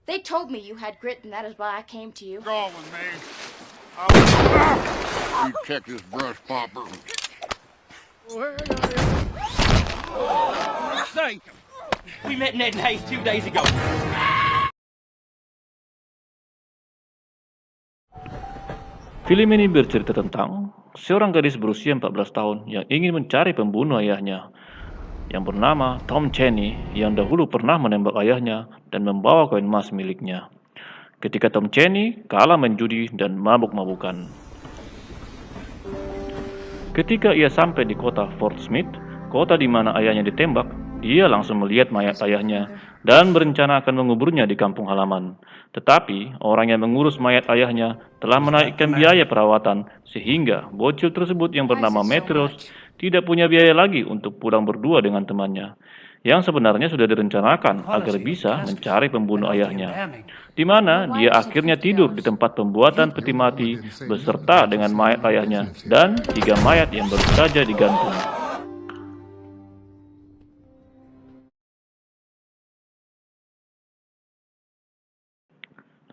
They told me you had grit, and that is why I came to you. Go with me. You check this brush popper. Say, we met Ned and Hayes 2 days ago. Film ini bercerita tentang seorang gadis berusia 14 tahun yang ingin mencari pembunuh ayahnya yang bernama Tom Cheney yang dahulu pernah menembak ayahnya dan membawa koin emas miliknya. Ketika Tom Cheney kalah main judi dan mabuk-mabukan. Ketika ia sampai di kota Fort Smith, kota di mana ayahnya ditembak, dia langsung melihat mayat ayahnya dan berencana akan menguburnya di kampung halaman. Tetapi, orang yang mengurus mayat ayahnya telah menaikkan biaya perawatan sehingga bocil tersebut yang bernama Matthew Rose tidak punya biaya lagi untuk pulang berdua dengan temannya, yang sebenarnya sudah direncanakan agar bisa mencari pembunuh ayahnya, di mana dia akhirnya tidur di tempat pembuatan peti mati beserta dengan mayat ayahnya dan 3 mayat yang baru saja digantung.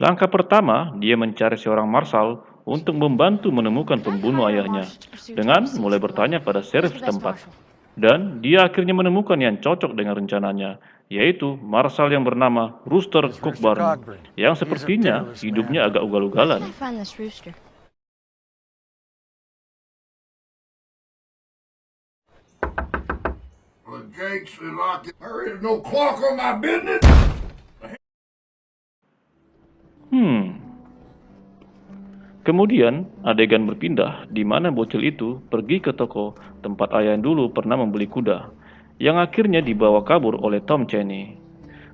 Langkah pertama, dia mencari seorang marshal untuk membantu menemukan pembunuh ayahnya, dengan mulai bertanya pada sheriff setempat. Dan dia akhirnya menemukan yang cocok dengan rencananya, yaitu marshal yang bernama Rooster Cockburn, yang sepertinya hidupnya agak ugal-ugalan. The gates are locked. There is no clock on my business. Kemudian, adegan berpindah di mana bocil itu pergi ke toko tempat ayah yang dulu pernah membeli kuda, yang akhirnya dibawa kabur oleh Tom Cheney.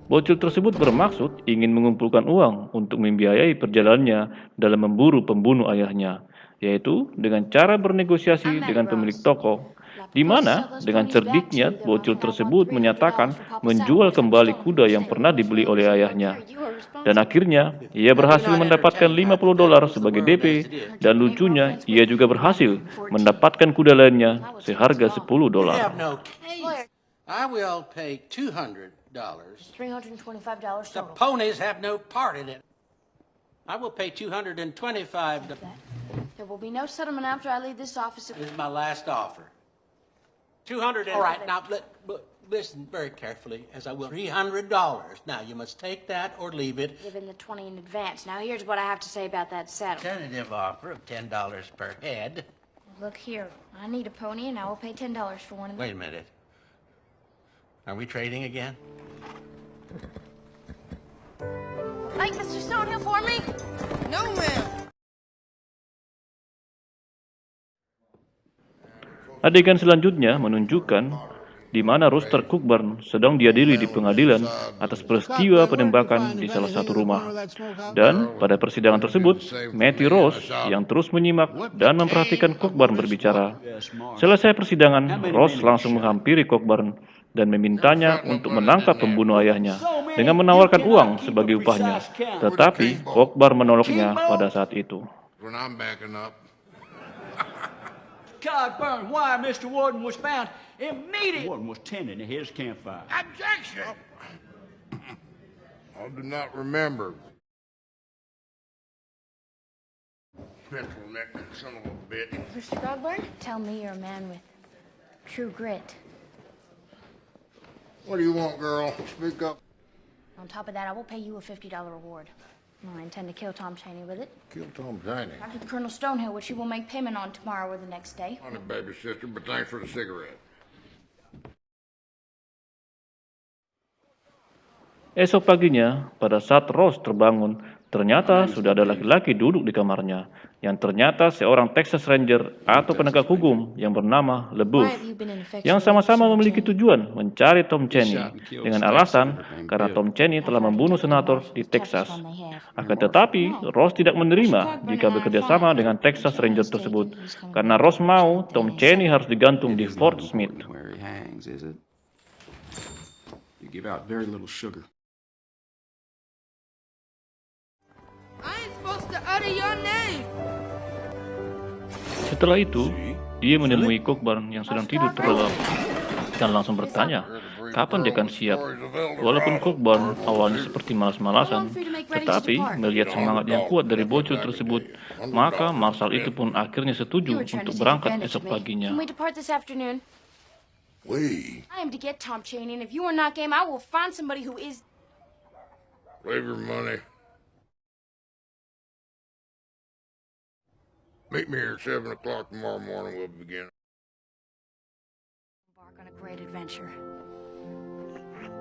Bocil tersebut bermaksud ingin mengumpulkan uang untuk membiayai perjalanannya dalam memburu pembunuh ayahnya, yaitu dengan cara bernegosiasi dengan pemilik toko, di mana dengan cerdiknya bocil tersebut menyatakan menjual kembali kuda yang pernah dibeli oleh ayahnya. Dan akhirnya, ia berhasil mendapatkan $50 sebagai DP, dan lucunya, ia juga berhasil mendapatkan kuda lainnya seharga $10. I will pay $200. $325 The total. ponies have no part in it. I will pay $225. There will be no settlement after I leave this office. This is my last offer. 200. All right, now listen very carefully, as I will. $300. Now you must take that or leave it. Given the 20 in advance. Now here's what I have to say about that saddle. Tentative offer of $10 per head. Look here, I need a pony and I will pay $10 for one of them. Wait a minute. Are we trading again? Fight Mr. Stonehill for me? No, ma'am. Adegan selanjutnya menunjukkan di mana Rooster Cockburn sedang diadili di pengadilan atas peristiwa penembakan di salah satu rumah. Dan pada persidangan tersebut, Matthew Rose yang terus menyimak dan memperhatikan Cockburn berbicara. Selesai persidangan, Rose langsung menghampiri Cockburn dan memintanya untuk menangkap pembunuh ayahnya dengan menawarkan uang sebagai upahnya. Tetapi Cockburn menolaknya pada saat itu. When I'm backing up. Cockburn, why Mr. Warden was found immediately. Warden was tending to his campfire. Objection! I do not remember. Pencil neck, son of a bitch. Mr. Godburn, tell me you're a man with true grit. What do you want, girl? Speak up. On top of that, I will pay you a $50 reward. I intend to kill Tom Cheney with it. Kill Tom Cheney. After Colonel Stonehill, which he will make payment on tomorrow or the next day. Honey, baby sister, but thanks for the cigarette. Esok paginya, pada saat Rose terbangun, ternyata sudah ada laki-laki duduk di kamarnya, yang ternyata seorang Texas Ranger atau penegak hukum yang bernama LeBoeuf, yang sama-sama memiliki tujuan mencari Tom Cheney, dengan alasan karena Tom Cheney telah membunuh senator di Texas. Akan tetapi, Rose tidak menerima jika bekerjasama dengan Texas Ranger tersebut, karena Rose mau Tom Cheney harus digantung di Fort Smith. Where he hangs, is it? You give out very little sugar. I ain't supposed to utter your name. Setelah itu, dia menemui Cockburn yang sedang tidur terlelap dan langsung bertanya kapan dia akan siap. Walaupun Cockburn awalnya seperti malas-malasan, tetapi melihat semangat yang kuat dari bocil tersebut, maka Marshal itu pun akhirnya setuju untuk berangkat esok paginya. Can we depart this afternoon? I am to get Tom Chaney, and if you are not game, I will find somebody who is. Save your money. Meet me here at 7 o'clock tomorrow morning. We'll begin. Embark on a great adventure.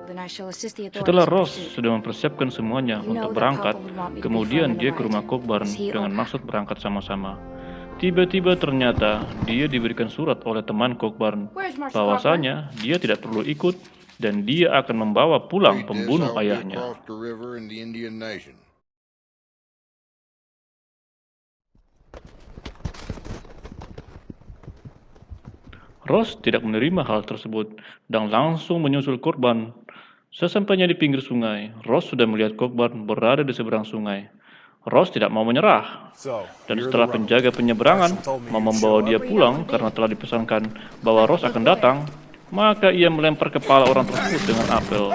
Then I shall assist the authorities. Setelah in Ross pursuit. sudah mempersiapkan semuanya You know untuk that berangkat, Papa would want me to be kemudian firm in dia the ke rumah right. Cockburn Is he dengan or- maksud berangkat sama-sama. Tiba-tiba ternyata dia diberikan surat oleh teman Cockburn Where's Marshal bahwasanya dia tidak perlu ikut dan dia akan membawa pulang Read this, pembunuh I'll be ayahnya. across the river in the Indian Nation. Ross tidak menerima hal tersebut dan langsung menyusul korban. Sesampainya di pinggir sungai, Ross sudah melihat Cockburn berada di seberang sungai. Ross tidak mau menyerah, dan setelah penjaga penyeberangan mau membawa dia pulang karena telah dipesankan bahwa Ross akan datang, maka ia melempar kepala orang tersebut dengan apel,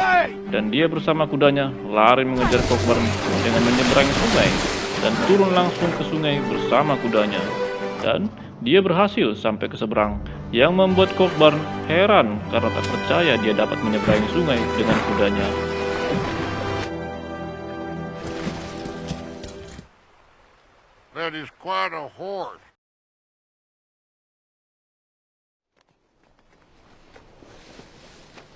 dan dia bersama kudanya lari mengejar Cockburn dengan menyeberangi sungai dan turun langsung ke sungai bersama kudanya. Dan dia berhasil sampai ke seberang, yang membuat Cockburn heran karena tak percaya dia dapat menyeberangi sungai dengan kudanya. That is quite a horse.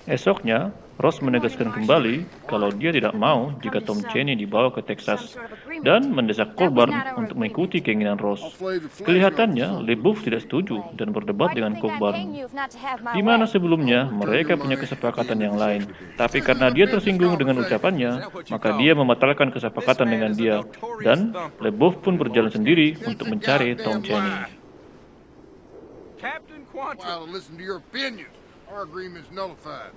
Esoknya, Ross menegaskan kembali kalau dia tidak mau jika Tom Chaney dibawa ke Texas dan mendesak Cockburn untuk mengikuti keinginan Ross. Kelihatannya, LeBoeuf tidak setuju dan berdebat dengan Cockburn. Di mana sebelumnya mereka punya kesepakatan yang lain, tapi karena dia tersinggung dengan ucapannya, maka dia membatalkan kesepakatan dengan dia, dan LeBoeuf pun berjalan sendiri untuk mencari Tom Chaney. Captain Quantrill. Well, listen to your opinions. Our agreement's nullified.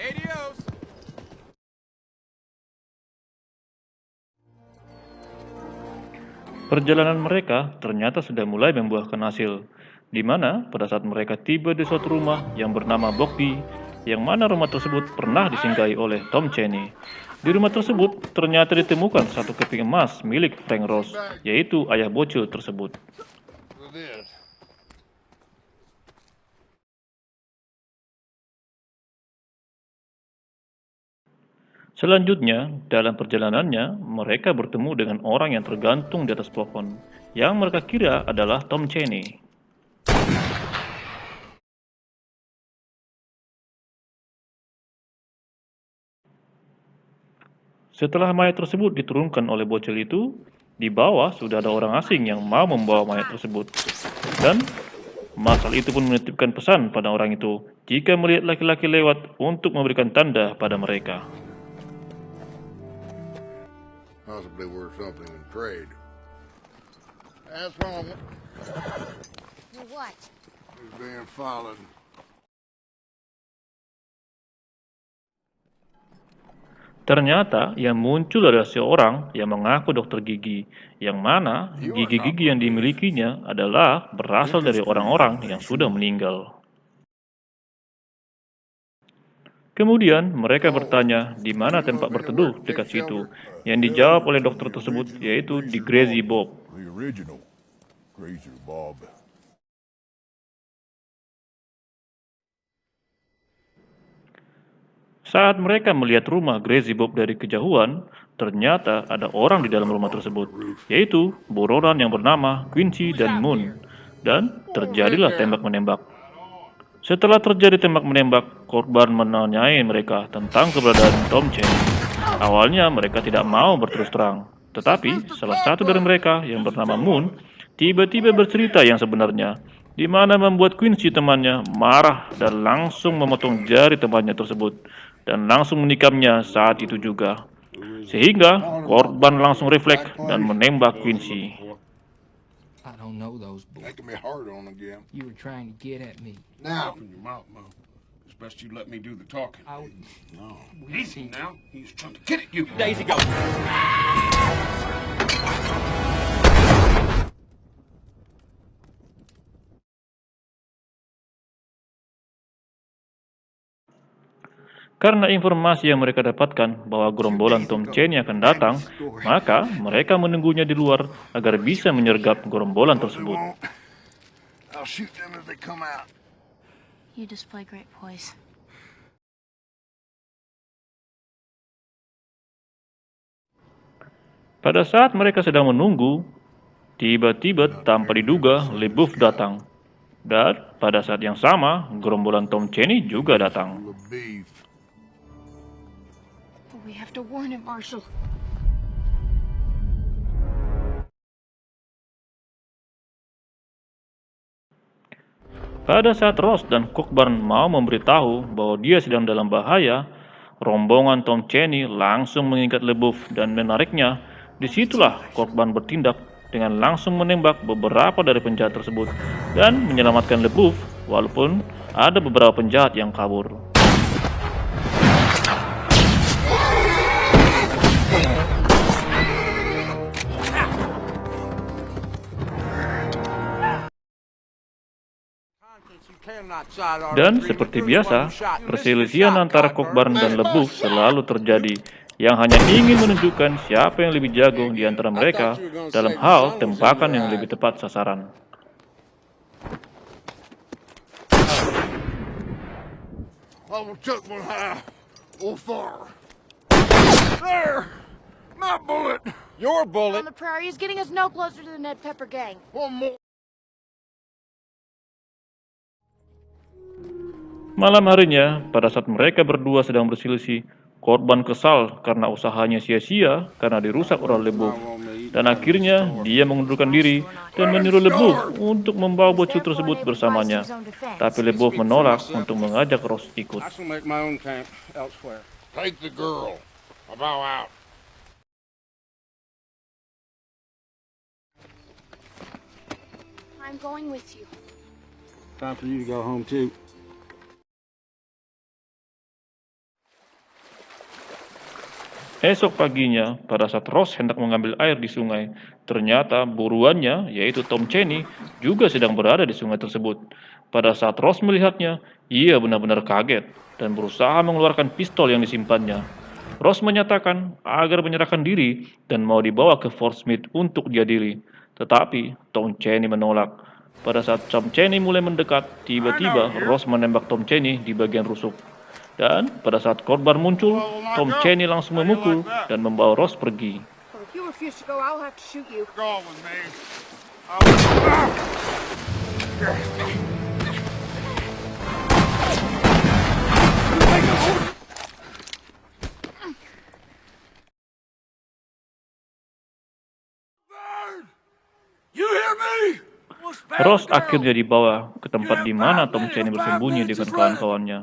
Adios. Perjalanan mereka ternyata sudah mulai membuahkan hasil, di mana pada saat mereka tiba di suatu rumah yang bernama Bogby, yang mana rumah tersebut pernah disinggahi oleh Tom Chaney. Di rumah tersebut ternyata ditemukan satu keping emas milik Frank Ross, yaitu ayah bocil tersebut. For this. Selanjutnya, dalam perjalanannya, mereka bertemu dengan orang yang tergantung di atas pohon, yang mereka kira adalah Tom Chaney. Setelah mayat tersebut diturunkan oleh bocil itu, di bawah sudah ada orang asing yang mau membawa mayat tersebut. Dan Marshal itu pun menitipkan pesan pada orang itu jika melihat laki-laki lewat untuk memberikan tanda pada mereka. Possibly worth something in trade. That's wrong. What? He's being followed. Ternyata yang muncul adalah seorang yang mengaku dokter gigi, yang mana gigi-gigi yang dimilikinya adalah berasal dari orang-orang yang sudah meninggal. Kemudian mereka bertanya di mana tempat berteduh dekat situ, yang dijawab oleh dokter tersebut yaitu di Grazy Bob. The original Grazer Bob. Saat mereka melihat rumah Grazy Bob dari kejauhan, ternyata ada orang di dalam rumah tersebut, yaitu buronan yang bernama Quincy dan Moon, dan terjadilah tembak-menembak. Setelah terjadi tembak-menembak, korban menanyai mereka tentang keberadaan Tom Chaney. Awalnya mereka tidak mau berterus terang, tetapi salah satu dari mereka yang bernama Moon tiba-tiba bercerita yang sebenarnya, di mana membuat Quincy temannya marah dan langsung memotong jari temannya tersebut dan langsung menikamnya saat itu juga. Sehingga korban langsung refleks dan menembak Quincy. I don't know those boys. Making me hard on again. You were trying to get at me. Now, Open your mouth, Mo. It's best you let me do the talking. no. Easy now. He's trying to get at you. Daisy, go. Karena informasi yang mereka dapatkan bahwa gerombolan Tom Chaney akan datang, maka mereka menunggunya di luar agar bisa menyergap gerombolan tersebut. I'll shoot them as they come out. You display great poise. Pada saat mereka sedang menunggu, tiba-tiba tanpa diduga LeBouf datang. Dan pada saat yang sama, gerombolan Tom Chaney juga datang. Beef. We have to warn him, Marshall. Pada saat Ross dan Cockburn mau memberitahu bahwa dia sedang dalam bahaya, rombongan Tom Chaney langsung mengikat LeBouf dan menariknya. Disitulah Cockburn bertindak dengan langsung menembak beberapa dari penjahat tersebut dan menyelamatkan LeBouf walaupun ada beberapa penjahat yang kabur. Dan seperti biasa, perselisihan antara Cockburn dan LeBouf selalu terjadi, yang hanya ingin menunjukkan siapa yang lebih jago di antara mereka dalam hal tembakan yang lebih tepat sasaran. Oh, took one high. Oh, far. There! My bullet! Your On bullet. the prairie is getting us no closer to the Ned Pepper gang. One more. Malam harinya, pada saat mereka berdua sedang berselisih, Cockburn kesal karena usahanya sia-sia karena dirusak oleh LeBouf. Dan akhirnya dia mengundurkan diri dan menyuruh LeBouf untuk membawa bocil tersebut bersamanya. Tapi LeBouf menolak untuk mengajak Ross ikut. I shall make my own camp elsewhere. Take the girl. I'll bow out. I'm going with you. Time for you to go home too. Esok paginya, pada saat Ross hendak mengambil air di sungai, ternyata buruannya, yaitu Tom Chaney, juga sedang berada di sungai tersebut. Pada saat Ross melihatnya, ia benar-benar kaget dan berusaha mengeluarkan pistol yang disimpannya. Ross menyatakan agar menyerahkan diri dan mau dibawa ke Fort Smith untuk diadili. Tetapi Tom Chaney menolak. Pada saat Tom Chaney mulai mendekat, tiba-tiba Ross menembak Tom Chaney di bagian rusuk. Dan pada saat Cockburn muncul, Tom Chaney langsung memukul dan membawa Ross pergi. Well, if you refuse to go, I'll have to shoot you. Go with me. You hear me? Ross akhirnya dibawa ke tempat di mana Tom Chaney bersembunyi dengan kawan-kawannya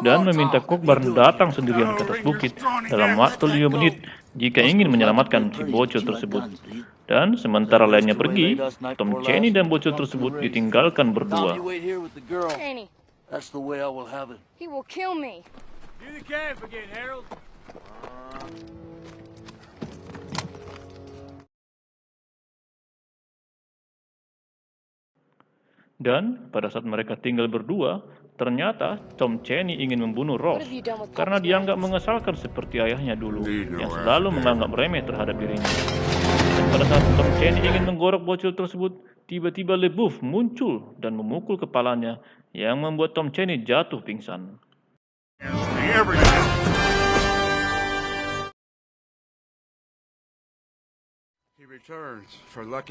dan meminta Cockburn datang sendirian ke atas bukit dalam waktu 5 menit jika ingin menyelamatkan si bocil tersebut. Dan sementara lainnya pergi, Tom Chaney dan bocil tersebut ditinggalkan berdua. Chaney, That's the way I will have it. he will kill me. Do the calf again, Harold. Dan pada saat mereka tinggal berdua, ternyata Tom Chaney ingin membunuh Ross karena dianggap mengesalkan seperti ayahnya dulu yang selalu menganggap remeh terhadap dirinya. Dan pada saat Tom Chaney ingin menggorok bocil tersebut, tiba-tiba LeBouf muncul dan memukul kepalanya yang membuat Tom Chaney jatuh pingsan.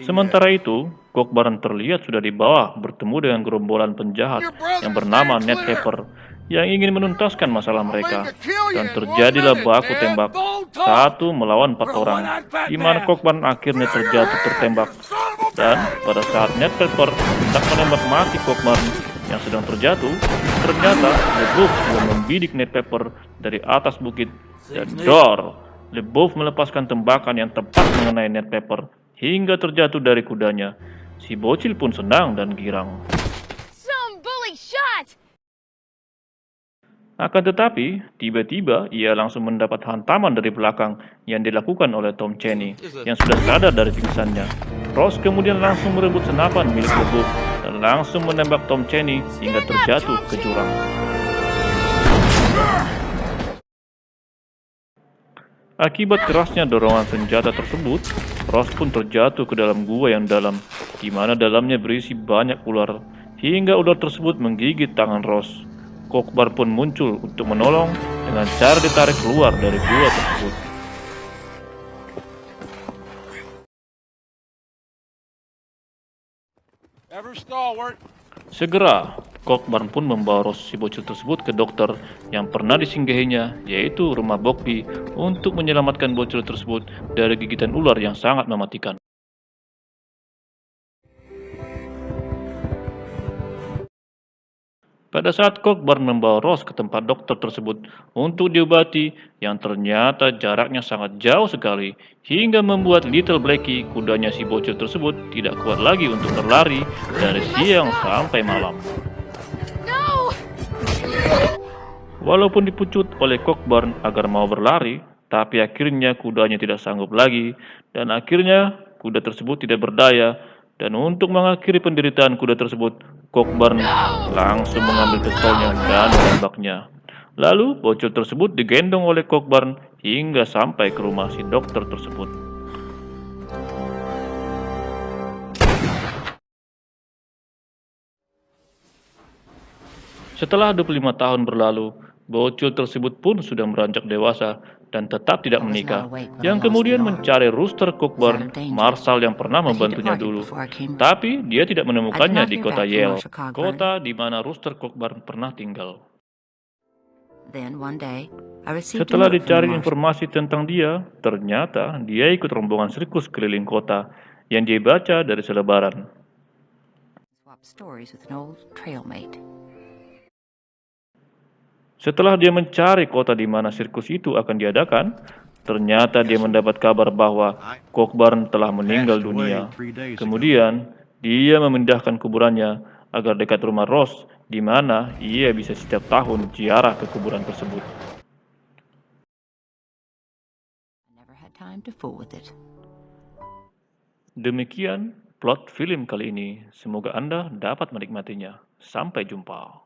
Sementara itu, Cockburn terlihat sudah di bawah bertemu dengan gerombolan penjahat yang bernama Ned Pepper yang ingin menuntaskan masalah mereka. Dan terjadilah baku tembak, 1 melawan 4 orang, di mana Cockburn akhirnya terjatuh tertembak. Dan pada saat Ned Pepper hendak menembak mati Cockburn yang sedang terjatuh, ternyata LeBouf sudah membidik Ned Pepper dari atas bukit dan dor. LeBouf melepaskan tembakan yang tepat mengenai Ned Pepper hingga terjatuh dari kudanya. Si bocil pun senang dan girang. Some bully shot! Akan tetapi, tiba-tiba ia langsung mendapat hantaman dari belakang yang dilakukan oleh Tom Chaney yang sudah sadar dari pingsannya. Ross kemudian langsung merebut senapan milik LeBouf dan langsung menembak Tom Chaney hingga terjatuh ke jurang. Akibat kerasnya dorongan senjata tersebut, Ross pun terjatuh ke dalam gua yang dalam, di mana dalamnya berisi banyak ular, hingga ular tersebut menggigit tangan Ross. Kokbar pun muncul untuk menolong dengan cara ditarik keluar dari gua tersebut. Segera, Cockburn pun membawa Ross si bocil tersebut ke dokter yang pernah disinggahinya, yaitu rumah Bogby, untuk menyelamatkan bocil tersebut dari gigitan ular yang sangat mematikan. Pada saat Cockburn membawa Ross ke tempat dokter tersebut untuk diobati, yang ternyata jaraknya sangat jauh sekali, hingga membuat Little Blackie, kudanya si bocil tersebut, tidak kuat lagi untuk berlari dari siang sampai malam. No! Walaupun dipucut oleh Cockburn agar mau berlari, tapi akhirnya kudanya tidak sanggup lagi, dan akhirnya kuda tersebut tidak berdaya, dan untuk mengakhiri penderitaan kuda tersebut, Cockburn langsung mengambil pistolnya dan menembaknya. Lalu, bocil tersebut digendong oleh Cockburn hingga sampai ke rumah si dokter tersebut. Setelah 25 tahun berlalu, bocil tersebut pun sudah beranjak dewasa dan tetap tidak menikah, yang kemudian mencari Rooster Cockburn, marshal yang pernah membantunya dulu. Tapi dia tidak menemukannya di kota Yale, kota di mana Rooster Cockburn pernah tinggal. Setelah dicari informasi tentang dia, ternyata dia ikut rombongan sirkus keliling kota yang dia baca dari selebaran. Setelah dia mencari kota di mana sirkus itu akan diadakan, ternyata dia mendapat kabar bahwa Cockburn telah meninggal dunia. Kemudian, dia memindahkan kuburannya agar dekat rumah Ross, di mana ia bisa setiap tahun ziarah ke kuburan tersebut. Demikian plot film kali ini. Semoga Anda dapat menikmatinya. Sampai jumpa.